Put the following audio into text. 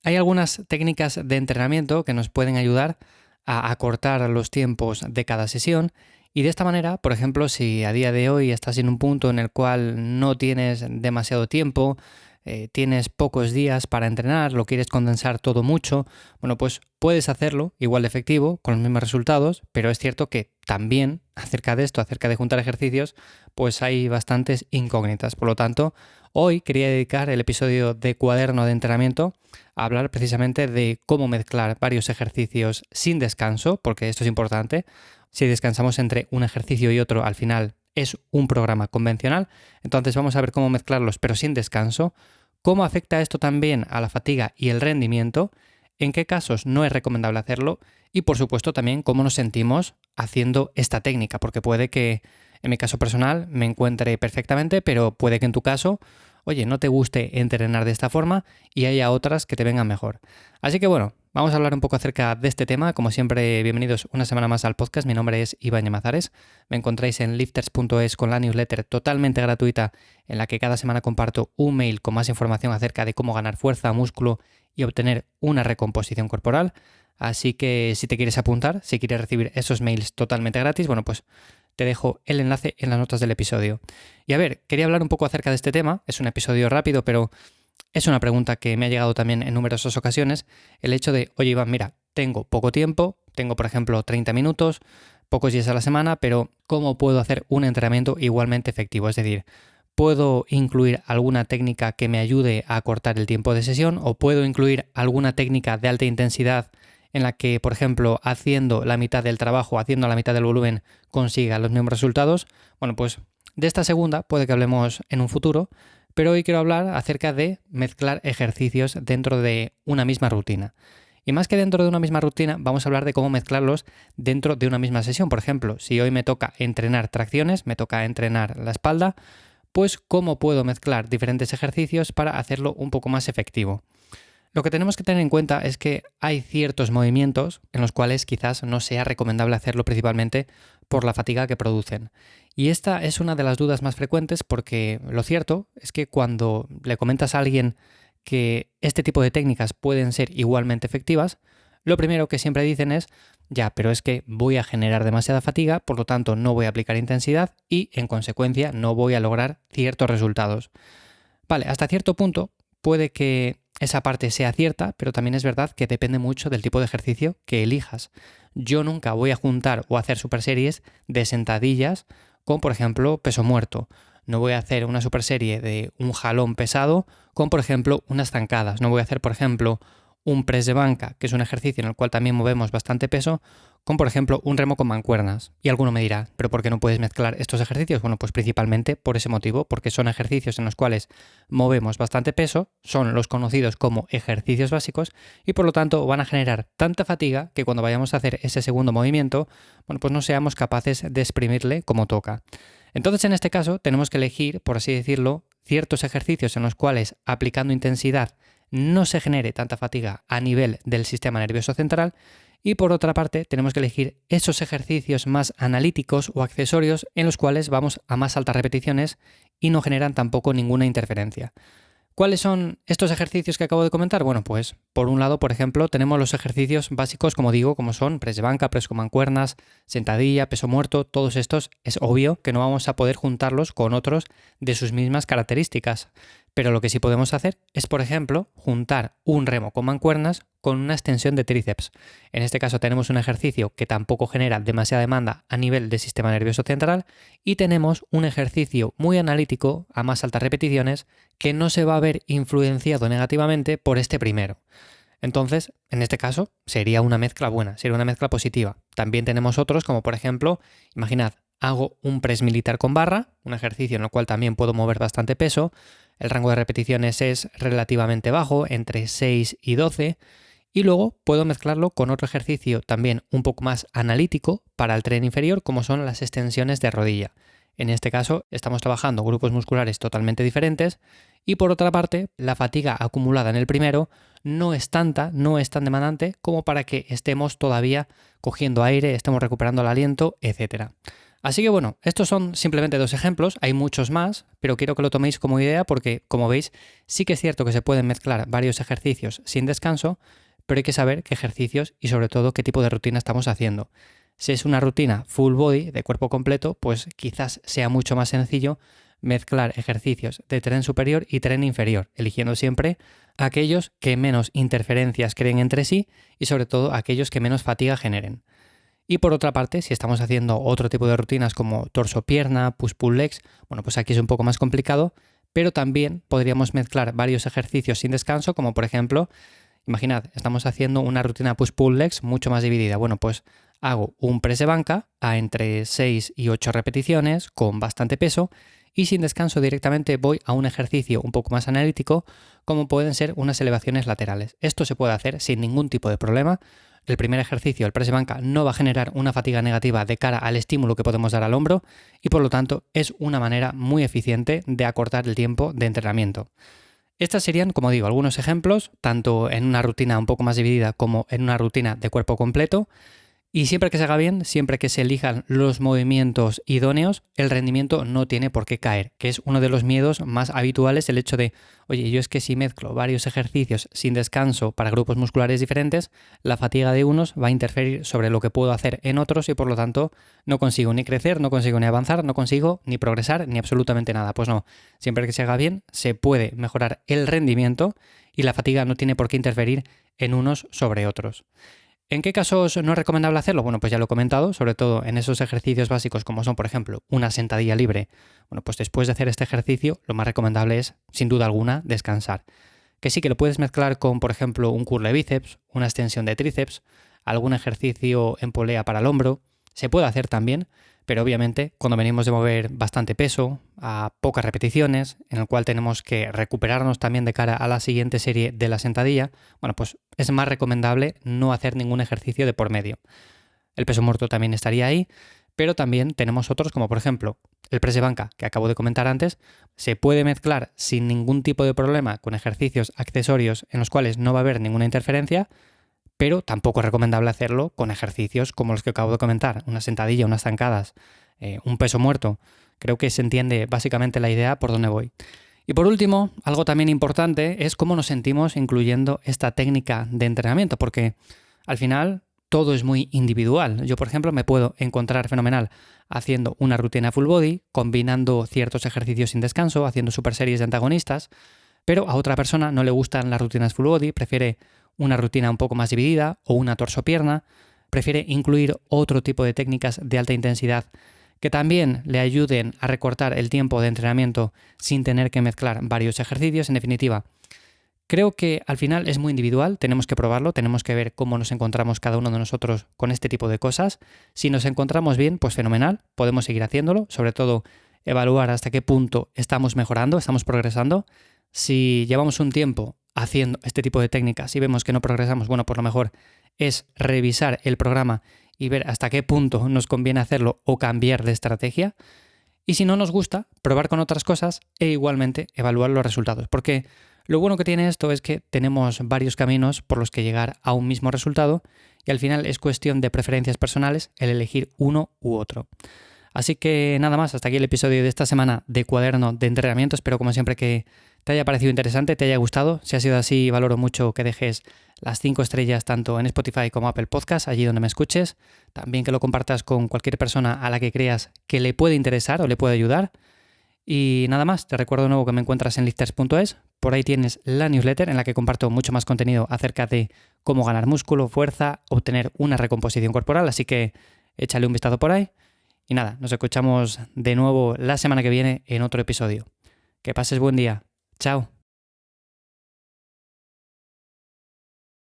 Hay algunas técnicas de entrenamiento que nos pueden ayudar a acortar los tiempos de cada sesión y de esta manera, por ejemplo, si a día de hoy estás en un punto en el cual no tienes demasiado tiempo, tienes pocos días para entrenar, lo quieres condensar todo mucho, bueno, pues puedes hacerlo igual de efectivo, con los mismos resultados, pero es cierto que también acerca de esto, acerca de juntar ejercicios, pues hay bastantes incógnitas. Por lo tanto, hoy quería dedicar el episodio de Cuaderno de Entrenamiento a hablar precisamente de cómo mezclar varios ejercicios sin descanso, porque esto es importante. Si descansamos entre un ejercicio y otro, al final es un programa convencional. Entonces vamos a ver cómo mezclarlos, pero sin descanso. ¿Cómo afecta esto también a la fatiga y el rendimiento? ¿En qué casos no es recomendable hacerlo? Y por supuesto también cómo nos sentimos haciendo esta técnica, porque puede que en mi caso personal me encuentre perfectamente, pero puede que en tu caso, oye, no te guste entrenar de esta forma y haya otras que te vengan mejor. Así que bueno, vamos a hablar un poco acerca de este tema. Como siempre, bienvenidos una semana más al podcast. Mi nombre es Iván Llamazares. Me encontráis en lifters.es con la newsletter totalmente gratuita en la que cada semana comparto un mail con más información acerca de cómo ganar fuerza, músculo y obtener una recomposición corporal. Así que si te quieres apuntar, si quieres recibir esos mails totalmente gratis, bueno, pues te dejo el enlace en las notas del episodio. Y a ver, quería hablar un poco acerca de este tema. Es un episodio rápido, pero es una pregunta que me ha llegado también en numerosas ocasiones. El hecho de, oye Iván, mira, tengo poco tiempo, tengo por ejemplo 30 minutos, pocos días a la semana, pero ¿cómo puedo hacer un entrenamiento igualmente efectivo? Es decir, ¿puedo incluir alguna técnica que me ayude a acortar el tiempo de sesión? ¿O puedo incluir alguna técnica de alta intensidad en la que, por ejemplo, haciendo la mitad del trabajo, haciendo la mitad del volumen, consiga los mismos resultados? Bueno, pues de esta segunda puede que hablemos en un futuro, pero hoy quiero hablar acerca de mezclar ejercicios dentro de una misma rutina. Y más que dentro de una misma rutina, vamos a hablar de cómo mezclarlos dentro de una misma sesión. Por ejemplo, si hoy me toca entrenar tracciones, me toca entrenar la espalda, pues cómo puedo mezclar diferentes ejercicios para hacerlo un poco más efectivo. Lo que tenemos que tener en cuenta es que hay ciertos movimientos en los cuales quizás no sea recomendable hacerlo principalmente por la fatiga que producen. Y esta es una de las dudas más frecuentes porque lo cierto es que cuando le comentas a alguien que este tipo de técnicas pueden ser igualmente efectivas, lo primero que siempre dicen es, ya, pero es que voy a generar demasiada fatiga, por lo tanto no voy a aplicar intensidad y en consecuencia no voy a lograr ciertos resultados. Vale, hasta cierto punto puede que esa parte sea cierta, pero también es verdad que depende mucho del tipo de ejercicio que elijas. Yo nunca voy a juntar o hacer superseries de sentadillas con, por ejemplo, peso muerto. No voy a hacer una superserie de un jalón pesado con, por ejemplo, unas zancadas. No voy a hacer, por ejemplo, un press de banca, que es un ejercicio en el cual también movemos bastante peso, con, por ejemplo, un remo con mancuernas. Y alguno me dirá, ¿pero por qué no puedes mezclar estos ejercicios? Bueno, pues principalmente por ese motivo, porque son ejercicios en los cuales movemos bastante peso, son los conocidos como ejercicios básicos y por lo tanto van a generar tanta fatiga que cuando vayamos a hacer ese segundo movimiento, bueno, pues no seamos capaces de exprimirle como toca. Entonces, en este caso, tenemos que elegir, por así decirlo, ciertos ejercicios en los cuales aplicando intensidad no se genere tanta fatiga a nivel del sistema nervioso central y por otra parte tenemos que elegir esos ejercicios más analíticos o accesorios en los cuales vamos a más altas repeticiones y no generan tampoco ninguna interferencia. ¿Cuáles son estos ejercicios que acabo de comentar? Bueno, pues por un lado, por ejemplo, tenemos los ejercicios básicos, como digo, como son press de banca, press con mancuernas, sentadilla, peso muerto. Todos estos es obvio que no vamos a poder juntarlos con otros de sus mismas características. Pero lo que sí podemos hacer es, por ejemplo, juntar un remo con mancuernas con una extensión de tríceps. En este caso tenemos un ejercicio que tampoco genera demasiada demanda a nivel del sistema nervioso central y tenemos un ejercicio muy analítico a más altas repeticiones que no se va a ver influenciado negativamente por este primero. Entonces, en este caso, sería una mezcla buena, sería una mezcla positiva. También tenemos otros, como por ejemplo, imaginad, hago un press militar con barra, un ejercicio en el cual también puedo mover bastante peso, el rango de repeticiones es relativamente bajo, entre 6 y 12, y luego puedo mezclarlo con otro ejercicio también un poco más analítico para el tren inferior, como son las extensiones de rodilla. En este caso, estamos trabajando grupos musculares totalmente diferentes y por otra parte, la fatiga acumulada en el primero no es tanta, no es tan demandante como para que estemos todavía cogiendo aire, estemos recuperando el aliento, etc. Así que bueno, estos son simplemente 2 ejemplos, hay muchos más, pero quiero que lo toméis como idea porque, como veis, sí que es cierto que se pueden mezclar varios ejercicios sin descanso, pero hay que saber qué ejercicios y sobre todo qué tipo de rutina estamos haciendo. Si es una rutina full body, de cuerpo completo, pues quizás sea mucho más sencillo mezclar ejercicios de tren superior y tren inferior, eligiendo siempre aquellos que menos interferencias creen entre sí y sobre todo aquellos que menos fatiga generen. Y por otra parte, si estamos haciendo otro tipo de rutinas como torso-pierna, push-pull legs, bueno, pues aquí es un poco más complicado, pero también podríamos mezclar varios ejercicios sin descanso, como por ejemplo, imaginad, estamos haciendo una rutina push-pull legs mucho más dividida. Bueno, pues hago un press de banca a entre 6 y 8 repeticiones con bastante peso y sin descanso directamente voy a un ejercicio un poco más analítico, como pueden ser unas elevaciones laterales. Esto se puede hacer sin ningún tipo de problema. El primer ejercicio, el press de banca, no va a generar una fatiga negativa de cara al estímulo que podemos dar al hombro y por lo tanto es una manera muy eficiente de acortar el tiempo de entrenamiento. Estas serían, como digo, algunos ejemplos, tanto en una rutina un poco más dividida como en una rutina de cuerpo completo. Y siempre que se haga bien, siempre que se elijan los movimientos idóneos, el rendimiento no tiene por qué caer, que es uno de los miedos más habituales, el hecho de, oye, yo es que si mezclo varios ejercicios sin descanso para grupos musculares diferentes, la fatiga de unos va a interferir sobre lo que puedo hacer en otros y por lo tanto no consigo ni crecer, no consigo ni avanzar, no consigo ni progresar ni absolutamente nada. Pues no, siempre que se haga bien, se puede mejorar el rendimiento y la fatiga no tiene por qué interferir en unos sobre otros. ¿En qué casos no es recomendable hacerlo? Bueno, pues ya lo he comentado, sobre todo en esos ejercicios básicos como son, por ejemplo, una sentadilla libre. Bueno, pues después de hacer este ejercicio, lo más recomendable es, sin duda alguna, descansar. Que sí que lo puedes mezclar con, por ejemplo, un curl de bíceps, una extensión de tríceps, algún ejercicio en polea para el hombro. Se puede hacer también, pero obviamente cuando venimos de mover bastante peso, a pocas repeticiones, en el cual tenemos que recuperarnos también de cara a la siguiente serie de la sentadilla, bueno, pues es más recomendable no hacer ningún ejercicio de por medio. El peso muerto también estaría ahí, pero también tenemos otros como por ejemplo el press de banca que acabo de comentar antes, se puede mezclar sin ningún tipo de problema con ejercicios accesorios en los cuales no va a haber ninguna interferencia, pero tampoco es recomendable hacerlo con ejercicios como los que acabo de comentar, una sentadilla, unas zancadas, un peso muerto. Creo que se entiende básicamente la idea por dónde voy. Y por último, algo también importante es cómo nos sentimos incluyendo esta técnica de entrenamiento, porque al final todo es muy individual. Yo, por ejemplo, me puedo encontrar fenomenal haciendo una rutina full body, combinando ciertos ejercicios sin descanso, haciendo super series de antagonistas, pero a otra persona no le gustan las rutinas full body, prefiere una rutina un poco más dividida o una torso-pierna, prefiere incluir otro tipo de técnicas de alta intensidad que también le ayuden a recortar el tiempo de entrenamiento sin tener que mezclar varios ejercicios. En definitiva, creo que al final es muy individual, tenemos que probarlo, tenemos que ver cómo nos encontramos cada uno de nosotros con este tipo de cosas. Si nos encontramos bien, pues fenomenal, podemos seguir haciéndolo, sobre todo evaluar hasta qué punto estamos mejorando, estamos progresando. Si llevamos un tiempo haciendo este tipo de técnicas y vemos que no progresamos, bueno, pues lo mejor es revisar el programa y ver hasta qué punto nos conviene hacerlo o cambiar de estrategia. Y si no nos gusta, probar con otras cosas e igualmente evaluar los resultados. Porque lo bueno que tiene esto es que tenemos varios caminos por los que llegar a un mismo resultado y al final es cuestión de preferencias personales el elegir uno u otro. Así que nada más, hasta aquí el episodio de esta semana de Cuaderno de Entrenamiento. Espero como siempre que te haya parecido interesante, te haya gustado. Si ha sido así, valoro mucho que dejes las 5 estrellas tanto en Spotify como Apple Podcast, allí donde me escuches. También que lo compartas con cualquier persona a la que creas que le puede interesar o le puede ayudar. Y nada más, te recuerdo de nuevo que me encuentras en lifters.es. Por ahí tienes la newsletter en la que comparto mucho más contenido acerca de cómo ganar músculo, fuerza, obtener una recomposición corporal. Así que échale un vistazo por ahí. Y nada, nos escuchamos de nuevo la semana que viene en otro episodio. Que pases buen día. Chao.